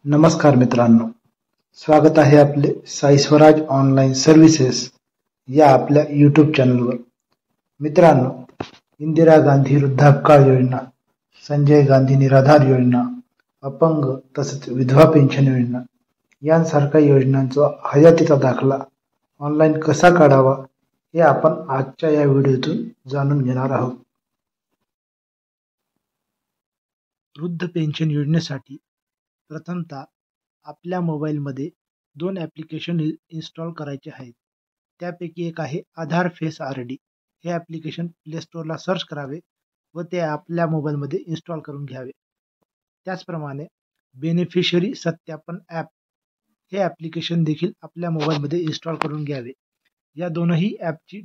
नमस्कार मित्रांनो, स्वागत आहे आपले साई स्वराज ऑनलाईन सर्व्हिसेस या आपल्या यूट्यूब चॅनलवर. मित्रांनो, इंदिरा गांधी वृद्धापकाळ योजना, संजय गांधी निराधार योजना, अपंग तसेच विधवा पेन्शन योजना यांसारख्या योजनांचा हयातीचा दाखला ऑनलाईन कसा काढावा हे आपण आजच्या या व्हिडिओतून जाणून घेणार आहोत. वृद्ध पेन्शन योजनेसाठी प्रथमतः आपल्या मोबाईलमध्ये 2 ॲप्लिकेशन इन्स्टॉल करायचे आहेत. त्यापैकी एक आहे आधार फेस RD. हे ॲप्लिकेशन प्ले स्टोअरला सर्च करावे व ते आपल्या मोबाईलमध्ये इन्स्टॉल करून घ्यावे. त्याचप्रमाणे बेनिफिशरी सत्यापन ॲप हे ॲप्लिकेशन देखील आपल्या मोबाईलमध्ये इन्स्टॉल करून घ्यावे. या दोनही ॲपची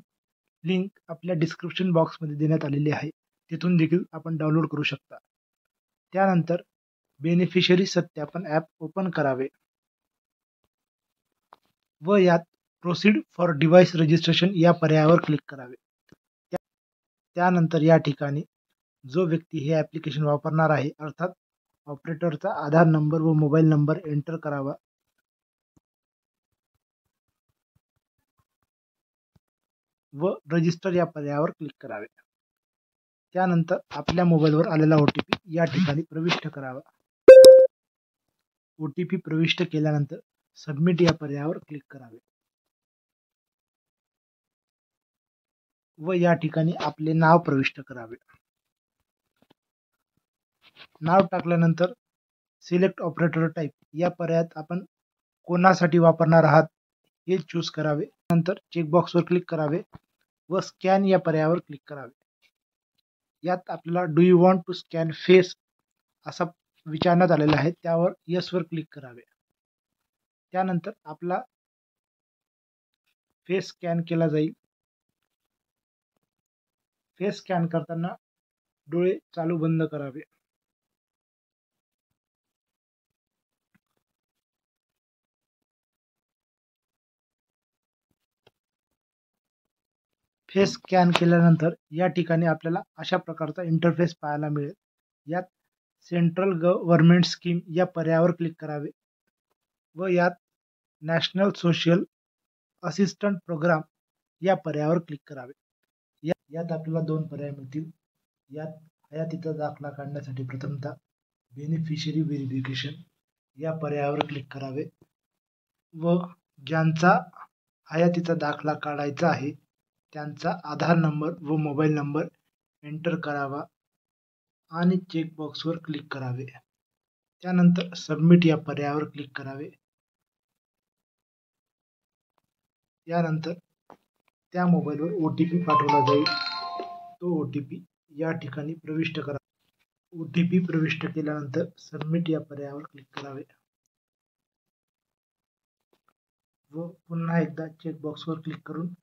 लिंक आपल्या डिस्क्रिप्शन बॉक्समध्ये देण्यात आलेली आहे. तिथून देखील आपण डाउनलोड करू शकता. त्यानंतर बेनिफिशरी सत्यापन ॲप ओपन करावे व यात प्रोसीड फॉर डिव्हाइस रजिस्ट्रेशन या पर्यायावर क्लिक करावे. त्यानंतर या ठिकाणी जो व्यक्ती हे ॲप्लिकेशन वापरणार आहे अर्थात ऑपरेटरचा आधार नंबर व मोबाईल नंबर एंटर करावा व रजिस्टर या पर्यायावर क्लिक करावे. त्यानंतर आपल्या मोबाईलवर आलेला OTP या ठिकाणी प्रविष्ट करावा. OTP प्रविष्ट केल्यानंतर सबमिट या पर्यायावर क्लिक करावे व या ठिकाणी आपले नाव प्रविष्ट करावे. नाव टाकल्यानंतर सिलेक्ट ऑपरेटर टाईप या पर्यायात आपण कोणासाठी वापरणार आहात हे चूज करावे. नंतर चेकबॉक्सवर क्लिक करावे व स्कॅन या पर्यायावर क्लिक करावे. यात आपल्याला do you want to scan face असा विचारण्यात आलेला आहे. त्यावर येसवर क्लिक करावे. त्यानंतर आपला फेस स्कॅन केला जाईल. फेस स्कॅन करताना डोळे चालू बंद करावे. फेस स्कॅन केल्यानंतर या ठिकाणी आपल्याला अशा प्रकारचा इंटरफेस पाहायला मिळेल. यात सेंट्रल गव्हर्नमेंट स्कीम या पर्यायावर क्लिक करावे व यात नॅशनल सोशल असिस्टंट प्रोग्राम या पर्यायावर क्लिक करावे. यात आपल्याला 2 पर्याय मिळतील. यात हयातीचा दाखला काढण्यासाठी प्रथमतः बेनिफिशरी व्हेरिफिकेशन या पर्यायावर क्लिक करावे व ज्यांचा हयातीचा दाखला काढायचा आहे त्यांचा आधार नंबर व मोबाईल नंबर एंटर करावा आणि चेकबॉक्सवर क्लिक करावे. त्यानंतर सबमिट या पर्यायावर क्लिक करावे. यानंतर त्या मोबाईलवर OTP पाठवला जाईल. तो OTP या ठिकाणी प्रविष्ट करा. OTP प्रविष्ट केल्यानंतर सबमिट या पर्यायावर क्लिक करावे व पुन्हा एकदा चेकबॉक्सवर क्लिक करून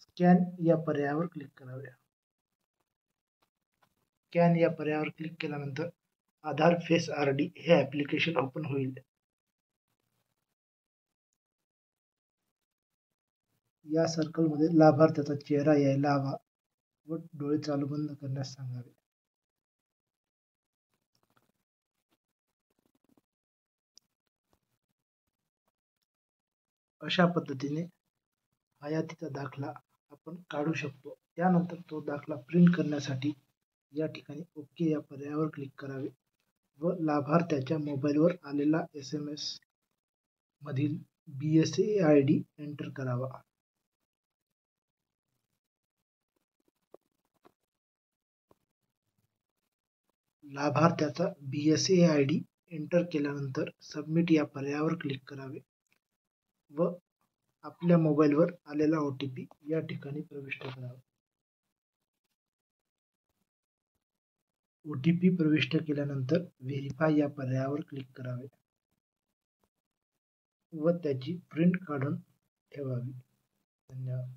स्कॅन या पर्यायावर क्लिक करावे. स्कॅन या पर्यायावर क्लिक केल्यानंतर आधार फेस RD हे ॲप्लिकेशन ओपन होईल. या सर्कलमध्ये लाभार्थ्याचा चेहरा यायला हवा व डोळे चालू बंद करण्यास सांगावे. अशा पद्धतीने हयातीचा दाखला आपण काढू शकतो. त्यानंतर तो दाखला प्रिंट करण्यासाठी या ठिकाणी ओके या पर्यायावर क्लिक करावे व लाभार्थ्याच्या मोबाईलवर आलेला SMS मधील BSA ID एंटर करावा. लाभार्थ्याचा BSA ID एंटर केल्यानंतर सबमिट या पर्यायावर क्लिक करावे व आपल्या मोबाईलवर आलेला OTP या ठिकाणी प्रविष्ट करावा. OTP प्रविष्ट केल्यानंतर व्हेरीफाय या पर्यायावर क्लिक करावे व त्याची प्रिंट काढून ठेवावी. धन्यवाद.